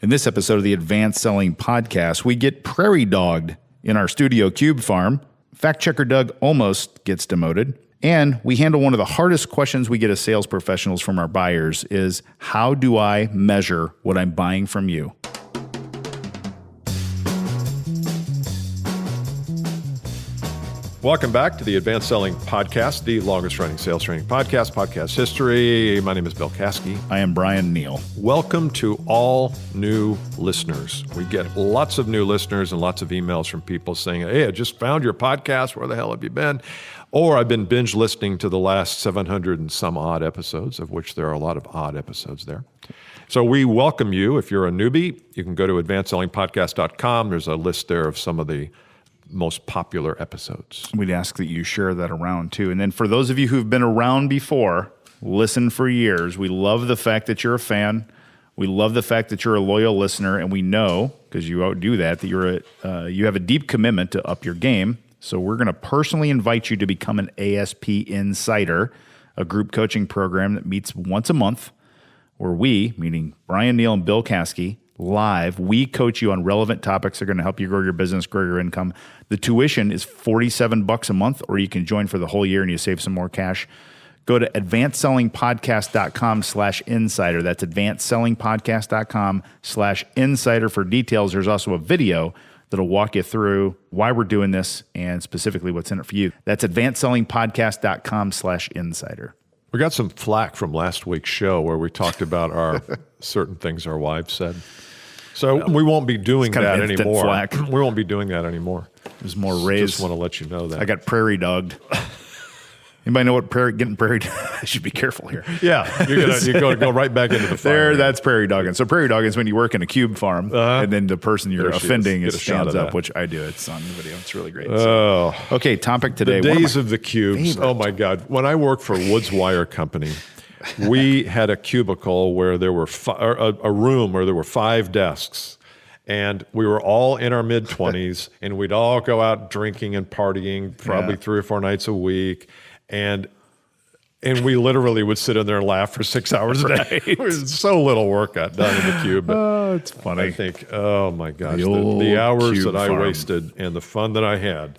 In this episode of the Advanced Selling Podcast, we get prairie dogged in our studio cube farm. Fact checker Doug almost gets demoted. And we handle one of the hardest questions we get as sales professionals from our buyers is, how do I measure what I'm buying from you? Welcome back to the Advanced Selling Podcast, the longest running sales training podcast history. My name is Bill Caskey. I am Bryan Neale. Welcome to all new listeners. We get lots of new listeners and lots of emails from people saying, hey, I just found your podcast. Where the hell have you been? Or I've been binge listening to the last 700 and some odd episodes, of which there are a lot of odd episodes there. So we welcome you. If you're a newbie, you can go to advancedsellingpodcast.com. There's a list there of some of the most popular episodes. We'd ask that you share that around too. And then for those of you who've been around before, listen for years, we love the fact that you're a fan. We love the fact that you're a loyal listener, and we know, because you do that you have a deep commitment to up your game. So we're going to personally invite you to become an ASP Insider, a group coaching program that meets once a month, where we, meaning Bryan Neale and Bill Caskey, live, we coach you on relevant topics that are going to help you grow your business, grow your income. The tuition is $47 a month, or you can join for the whole year and you save some more cash. Go to advancedsellingpodcast.com/insider. That's advancedsellingpodcast.com/insider for details. There's also a video that'll walk you through why we're doing this and specifically what's in it for you. That's advancedsellingpodcast.com/insider. We got some flack from last week's show where we talked about our certain things our wives said. So we won't be doing that anymore. Flack. We won't be doing that anymore. There's more raised. Just want to let you know that. I got prairie dogged. Anybody know what getting prairie dogged? I should be careful here. Yeah, you're going to go right back into the fire. That's prairie dogging. So prairie dogging is when you work in a cube farm, and then the person you're offending stands up, which I do. It's on the video. It's really great. So, okay, topic today. The days of the cubes. Favorite. Oh my God. When I worked for Woods Wire Company, we had a cubicle where there were a room where there were 5 desks. And we were all in our mid-20s, and we'd all go out drinking and partying probably 3 or 4 nights a week. And we literally would sit in there and laugh for 6 hours a day. It was so little work got done in the cube. But it's funny. I think, oh my gosh, the hours that I wasted and the fun that I had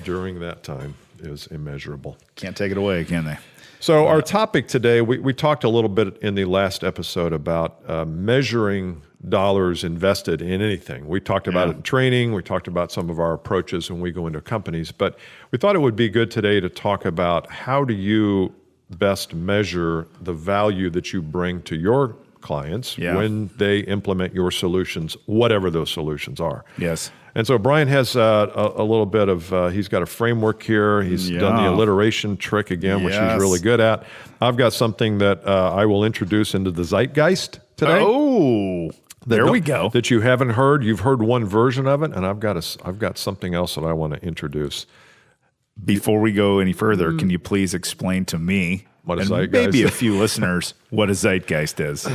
during that time is immeasurable. Can't take it away, can they? So our topic today, we talked a little bit in the last episode about measuring dollars invested in anything. We talked about it in training. We talked about some of our approaches when we go into companies. But we thought it would be good today to talk about how do you best measure the value that you bring to your clients when they implement your solutions, whatever those solutions are. Yes. And so Bryan has a little bit of, he's got a framework here. He's done the alliteration trick again, which he's really good at. I've got something that I will introduce into the zeitgeist today. Oh, there we go. That you haven't heard. You've heard one version of it, and I've got something else that I want to introduce. Before we go any further, can you please explain to me, what a and zeitgeist maybe a few listeners, what a zeitgeist is?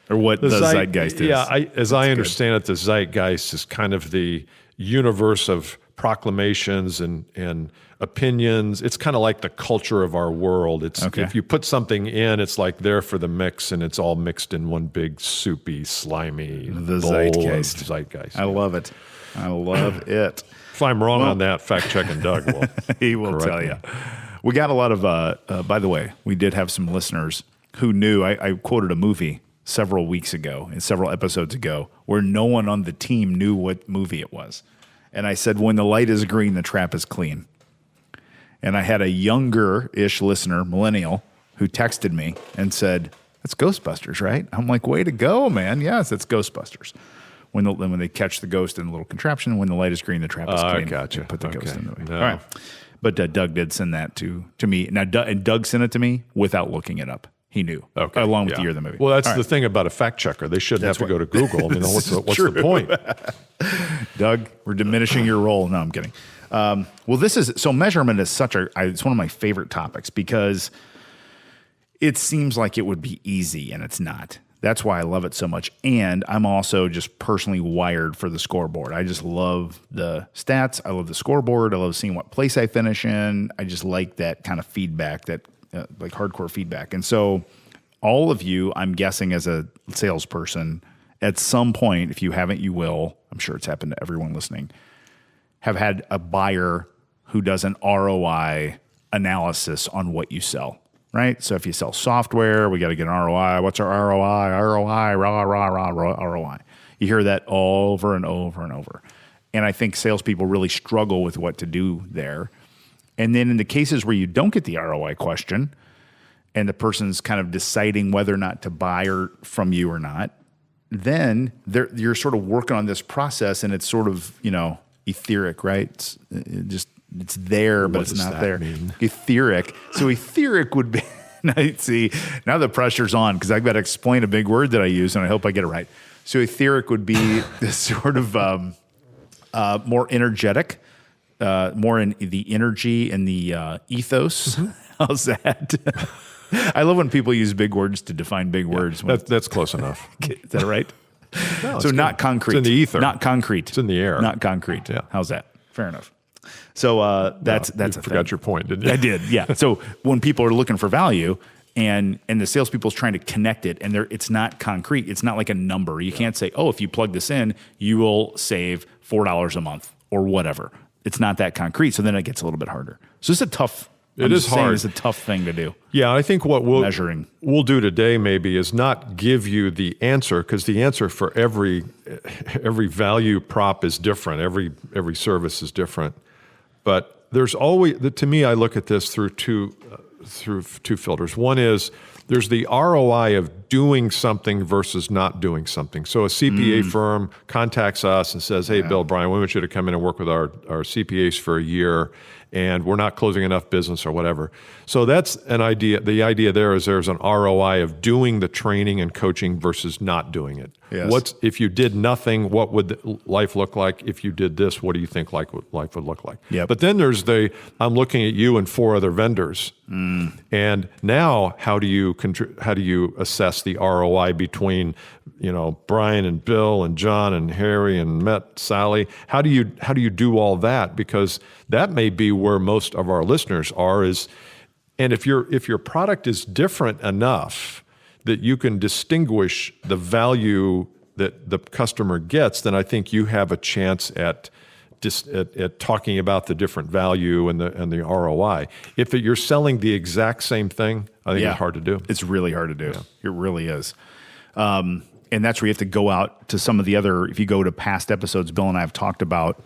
Or what the zeitgeist is? Yeah, as I understand it, the zeitgeist is kind of the universe of proclamations and opinions. It's kind of like the culture of our world. It's if you put something in, it's like there for the mix, and it's all mixed in one big soupy, slimy bowl zeitgeist. Of zeitgeist. I love it. I love it. If I'm wrong on that, fact checking Doug will. He will tell you. We got a lot of. By the way, we did have some listeners who knew. I quoted a movie several weeks ago and several episodes ago where no one on the team knew what movie it was. And I said, when the light is green, the trap is clean. And I had a younger-ish listener, millennial, who texted me and said, that's Ghostbusters, right? I'm like, way to go, man. Yes, it's Ghostbusters. When they catch the ghost in a little contraption, when the light is green, the trap is clean. I gotcha. Put the ghost in the way. No. All right. But Doug did send that to me. Now, Doug sent it to me without looking it up. He knew, along with the year of the movie. Well, that's the thing about a fact checker. They shouldn't have to go to Google. I mean, what's the point? Doug, we're diminishing your role. No, I'm kidding. Measurement is it's one of my favorite topics because it seems like it would be easy, and it's not. That's why I love it so much. And I'm also just personally wired for the scoreboard. I just love the stats. I love the scoreboard. I love seeing what place I finish in. I just like that kind of feedback, that like hardcore feedback. And so all of you, I'm guessing as a salesperson, at some point, if you haven't, you will. I'm sure it's happened to everyone listening. Have had a buyer who does an ROI analysis on what you sell, right? So if you sell software, we got to get an ROI. What's our ROI? ROI, ROI. You hear that over and over and over. And I think salespeople really struggle with what to do there. And then in the cases where you don't get the ROI question and the person's kind of deciding whether or not to buy from you or not, then you're sort of working on this process, and it's sort of, etheric, right? It's there, but it's not there. Mean? Etheric. So etheric would be, see, now the pressure's on because I've got to explain a big word that I use, and I hope I get it right. So etheric would be this sort of more energetic, more in the energy and the ethos. How's that? I love when people use big words to define big words. That's close enough. Is that right? No, so not concrete. It's in the ether. Not concrete. It's in the air. Not concrete. Yeah. How's that? Fair enough. So that's you a forgot thing. your point, didn't you? I did. Yeah. So when people are looking for value and the salespeople's trying to connect it, and it's not concrete. It's not like a number. You can't say, oh, if you plug this in, you will save $4 a month or whatever. It's not that concrete. So then it gets a little bit harder. So it's a tough. It is hard. It's a tough thing to do. Yeah, I think what measuring we'll do today maybe is not give you the answer, because the answer for every value prop is different. Every service is different. But there's always, to me, I look at this through two filters. One is there's the ROI of doing something versus not doing something. So a CPA firm contacts us and says, hey, Bill, Brian, we want you to come in and work with our CPAs for a year, and we're not closing enough business or whatever. So that's an idea. The idea there is there's an ROI of doing the training and coaching versus not doing it. Yes. If you did nothing, what would life look like? If you did this, what do you think life would look like? Yep. But then there's I'm looking at you and 4 other vendors. And now how do you assess the ROI between, Brian and Bill and John and Harry and Matt, Sally? How do you do all that? Because that may be where most of our listeners are and if your product is different enough that you can distinguish the value that the customer gets, then I think you have a chance at talking about the different value and the ROI. If you're selling the exact same thing, I think it's hard to do. It's really hard to do. Yeah. It really is. And that's where you have to go out to some of the other, if you go to past episodes, Bill and I have talked about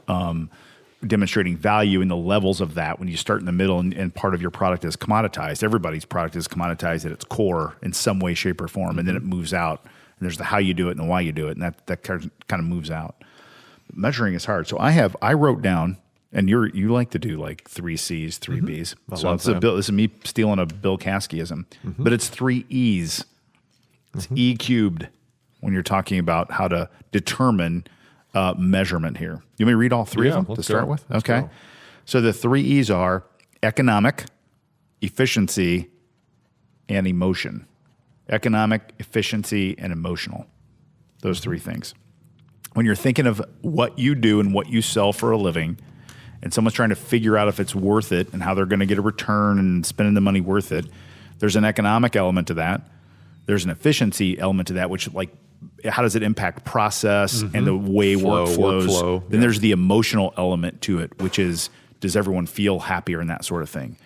demonstrating value in the levels of that. When you start in the middle and part of your product is commoditized, everybody's product is commoditized at its core in some way, shape, or form, and then it moves out. And there's the how you do it and the why you do it, and that kind of moves out. Measuring is hard. So I wrote down, and you like to do like 3 C's, 3 B's. So this is me stealing a Bill Caskeyism, but it's 3 E's. It's E cubed when you're talking about how to determine measurement here. You want me to read all 3 of them to start with? Okay. Go. So the 3 E's are economic, efficiency, and emotion. Economic, efficiency, and emotional. Those 3 things. When you're thinking of what you do and what you sell for a living, and someone's trying to figure out if it's worth it and how they're going to get a return and spending the money worth it, there's an economic element to that. There's an efficiency element to that, which how does it impact process and the way work flows? Workflow. Then there's the emotional element to it, which is, does everyone feel happier and that sort of thing?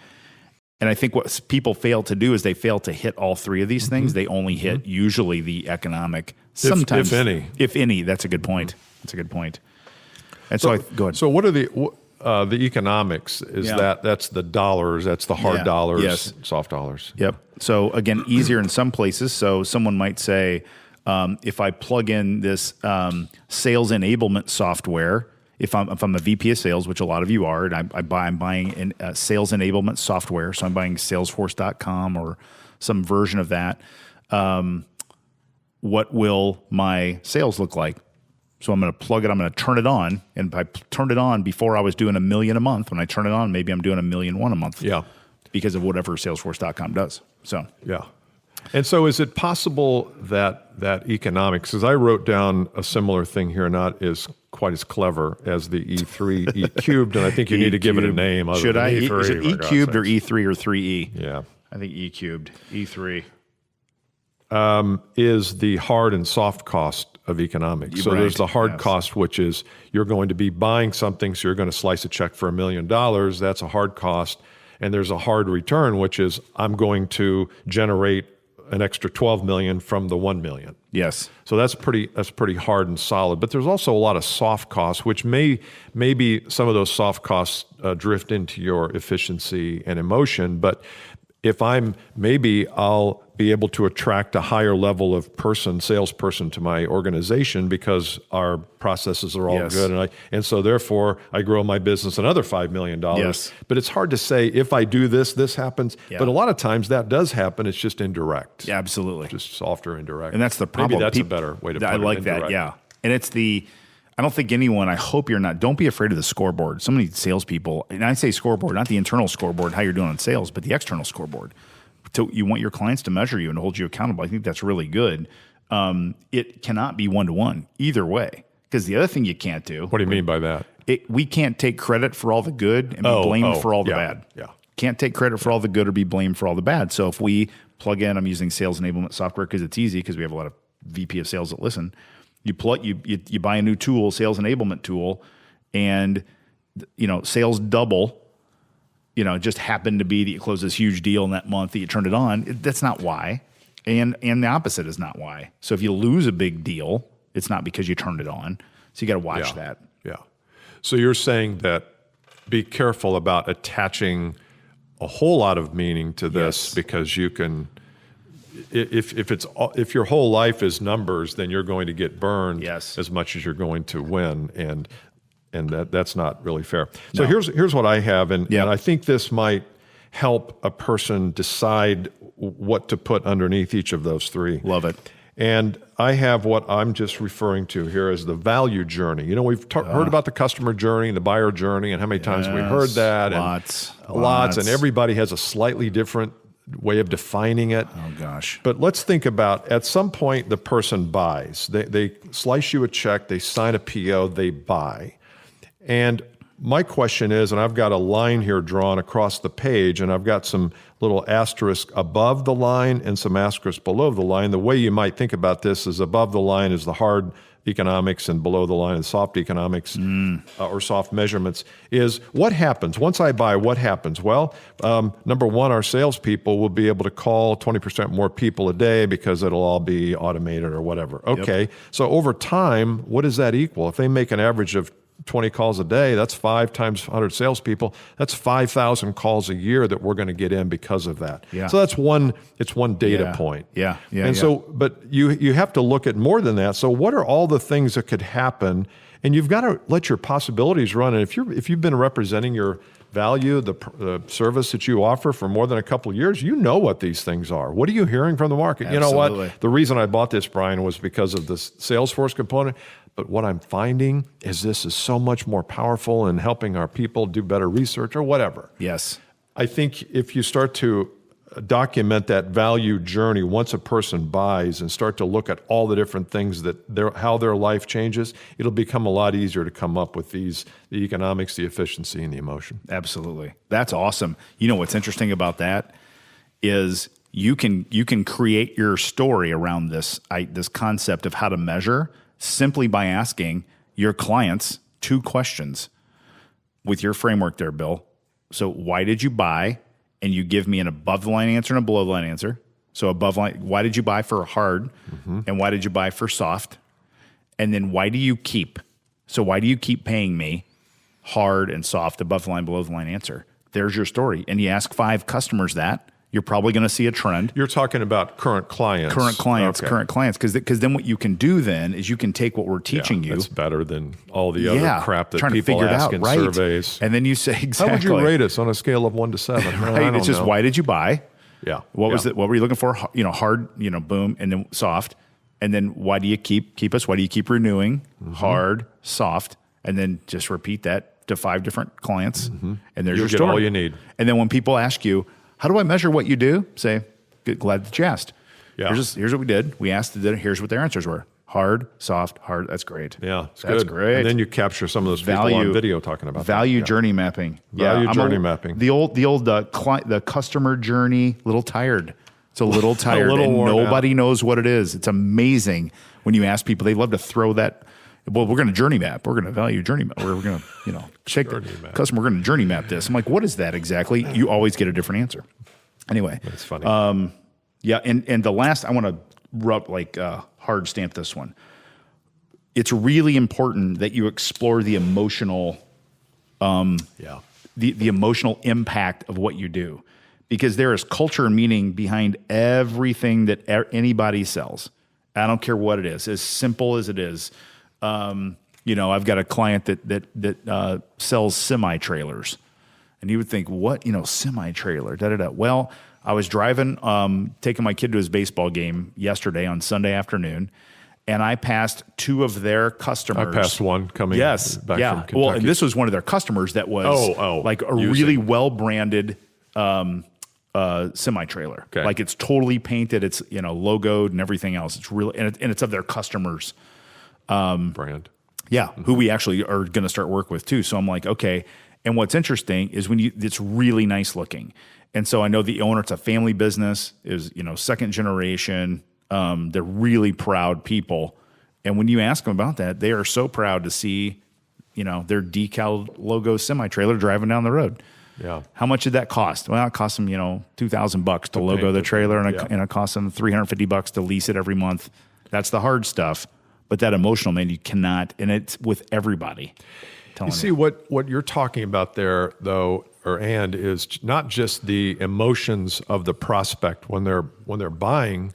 And I think what people fail to do is they fail to hit all 3 of these things. They only hit usually the economic, sometimes. If any, that's a good point. That's a good point. And so go ahead. So what are the economics? That's the dollars, that's the hard dollars, soft dollars. Yep. So again, easier in some places. So someone might say, if I plug in this sales enablement software, if I'm a VP of sales, which a lot of you are, and I'm buying sales enablement software, so I'm buying Salesforce.com or some version of that, what will my sales look like? So I'm going to plug it, I'm going to turn it on, and if I turned it on before I was doing $1 million a month, when I turn it on, maybe I'm doing $1.1 million a month. Yeah. Because of whatever Salesforce.com does. So yeah. And so is it possible that economics, because I wrote down a similar thing here, not as quite as clever as the E3, E cubed, and I think you need to give it a name. Should I? E3, is it E cubed or E3 or 3E? Yeah. I think E cubed. E3. Is the hard and soft cost of economics. So Right. there's the hard Yes. cost, which is you're going to be buying something, so you're going to slice a check for $1 million. That's a hard cost. And there's a hard return, which is I'm going to generate an extra 12 million from the 1 million. Yes. So that's pretty hard and solid. But there's also a lot of soft costs, which maybe some of those soft costs drift into your efficiency and emotion. But if I'll be able to attract a higher level of salesperson to my organization because our processes are all Yes. good, and so therefore I grow my business another $5 million. Yes. But it's hard to say if I do this happens. Yeah. But a lot of times that does happen. It's just indirect. Yeah, absolutely. Just softer indirect. And that's the problem. Maybe that's a better way to put it. I like that, indirect. yeah. And it's I don't think anyone, I hope you're not, don't be afraid of the scoreboard. So many salespeople, and I say scoreboard, not the internal scoreboard, how you're doing on sales, but the external scoreboard. So you want your clients to measure you and hold you accountable. I think that's really good. It cannot be one-to-one either way. Because the other thing you can't do. What do you mean by that? We can't take credit for all the good and be blamed for all the bad. Yeah. Can't take credit for all the good or be blamed for all the bad. So if we plug in, I'm using sales enablement software because it's easy because we have a lot of VP of sales that listen. You buy a new tool, sales enablement tool, and sales double. Just happened to be that you closed this huge deal in that month that you turned it on. That's not why, and the opposite is not why. So if you lose a big deal, it's not because you turned it on. So you got to watch that. Yeah. So you're saying that be careful about attaching a whole lot of meaning to this Yes. because you can. If your whole life is numbers, then you're going to get burned Yes. as much as you're going to win, and that's not really fair. So No. here's what I have, and Yeah. I think this might help a person decide what to put underneath each of those three. Love it. And I have what I'm just referring to here as the value journey. We've heard about the customer journey and the buyer journey, and how many times we heard that. Lots. And everybody has a slightly different way of defining it. Oh gosh. But let's think about, at some point, the person buys. They slice you a check, they sign a PO, they buy. And my question is, and I've got a line here drawn across the page, and I've got some little asterisk above the line and some asterisk below the line. The way you might think about this is above the line is the hard economics and below the line is soft economics or soft measurements. Is what happens once I buy? What happens? Well, number one, our salespeople will be able to call 20% more people a day because it'll all be automated or whatever. Okay, so over time, what does that equal? If they make an average of 20 calls a day, that's 5 times 100 salespeople. That's 5,000 calls a year that we're going to get in because of that. Yeah. So that's it's one data point. Yeah. And so, but you have to look at more than that. So what are all the things that could happen? And you've got to let your possibilities run. And if you've been representing your value, the service that you offer for more than a couple of years, you know what these things are. What are you hearing from the market? Absolutely. You know what? The reason I bought this, Brian, was because of the Salesforce component. But what I'm finding is this is so much more powerful in helping our people do better research or whatever. Yes. I think if you start to document that value journey once a person buys and start to look at all the different things how their life changes, it'll become a lot easier to come up with the economics, the efficiency, and the emotion. Absolutely. That's awesome. What's interesting about that is you can create your story around this concept of how to measure simply by asking your clients 2 questions with your framework there, Bill. So why did you buy? And you give me an above the line answer and a below the line answer. So above line, why did you buy for hard? And why did you buy for soft? And then why do you keep? So why do you keep paying me hard and soft, above the line, below the line answer? There's your story. And you ask 5 customers that, you're probably going to see a trend. You're talking about current clients. Current clients. Because then what you can do then is you can take what we're teaching you. That's better than all the other crap that trying people to figure ask it out, in surveys. And then you say, exactly. How would you rate us on a scale of 1 to 7? Well, Right. It's just, why did you buy? Yeah. What was it? What were you looking for? Hard, boom, and then soft. And then why do you keep us? Why do you keep renewing? Hard, soft, and then just repeat that to 5 different clients. And there's You'll your get story. all you need. And then when people ask you, how do I measure what you do? Say, glad that you asked. Yeah. Here's what we did. We asked, here's what their answers were. Hard, soft, hard. That's great. Yeah, that's good. great. And then you capture some of those people on video talking about value that. journey mapping. Value journey mapping. The old the customer journey. Little tired. It's a little tired, little and worn nobody knows what it is. It's amazing when you ask people, they love to throw that. Well, we're going to journey map. We're going to value journey map. We're going to, check the customer. We're going to journey map this. I'm like, what is that exactly? You always get a different answer. Anyway, That's funny. yeah, and the last, I want to rub hard stamp this one. It's really important that you explore the emotional, the emotional impact of what you do, because there is culture and meaning behind everything that anybody sells. I don't care what it is, as simple as it is. I've got a client that sells semi-trailers, and you would think, what, semi-trailer, da-da-da. Well, I was driving, taking my kid to his baseball game yesterday on Sunday afternoon, and I passed two of their customers. I passed one coming back from Kentucky. Well, and this was one of their customers that was like a really well-branded semi-trailer. Okay. Like it's totally painted, it's logoed and everything else. It's really and it's of their customers. Brand. Yeah, who we actually are going to start work with too. So I'm like, okay. And what's interesting is it's really nice looking. And so I know the owner, it's a family business, is second generation. They're really proud people. And when you ask them about that, they are so proud to see, their decal logo semi-trailer driving down the road. Yeah. How much did that cost? Well, it cost them, $2,000 to logo the trailer, and it cost them $350 to lease it every month. That's the hard stuff. But that emotional, man, you cannot, and it's with everybody. You see what you're talking about there, though, is not just the emotions of the prospect when they're buying,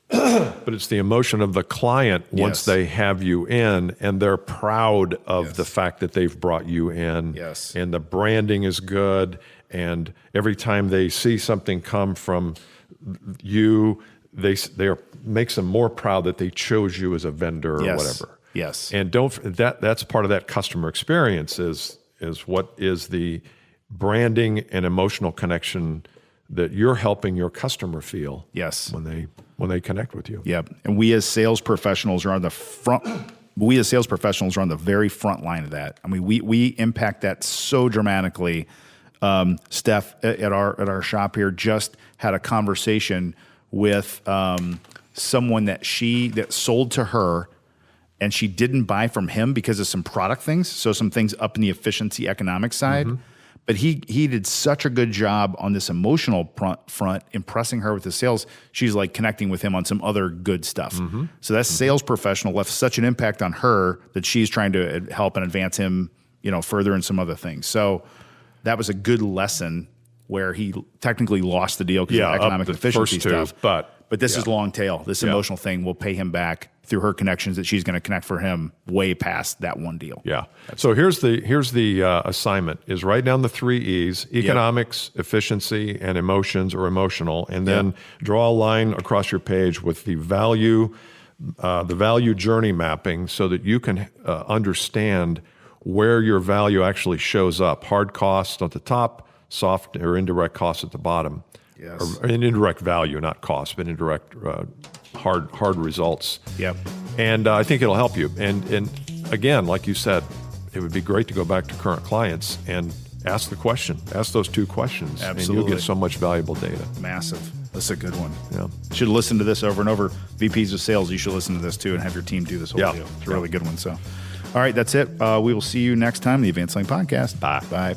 but it's the emotion of the client once they have you in, and they're proud of the fact that they've brought you in. Yes. And the branding is good, and every time they see something come from you, makes them more proud that they chose you as a vendor or whatever. Yes. And that's part of that customer experience is what is the branding and emotional connection that you're helping your customer feel. Yes. When they connect with you. Yeah. And we as sales professionals are on the front. We as sales professionals are on the very front line of that. I mean, we impact that so dramatically. Steph at our shop here just had a conversation with someone that sold to her, and she didn't buy from him because of some product things. So some things up in the efficiency economic side. Mm-hmm. But he did such a good job on this emotional front, impressing her with his sales. She's like connecting with him on some other good stuff. Mm-hmm. So that sales professional left such an impact on her that she's trying to help and advance him, further in some other things. So that was a good lesson where he technically lost the deal because of economic efficiency stuff. But this is long tail. This emotional thing will pay him back through her connections that she's going to connect for him way past that one deal. Yeah. So here's the assignment is write down the 3 E's: economics, efficiency, and emotions or emotional, and then draw a line across your page with the value journey mapping so that you can understand where your value actually shows up. Hard cost at the top, soft or indirect costs at the bottom. Yes. Or an indirect value, not cost, but indirect hard results. Yep. And I think it'll help you. And again, like you said, it would be great to go back to current clients and ask those 2 questions. Absolutely. And you'll get so much valuable data. Massive. That's a good one. Yeah. You should listen to this over and over. VPs of sales, you should listen to this too and have your team do this whole deal. It's a really good one. So, all right, that's it. We will see you next time, the Advanced Lane Podcast. Bye. Bye.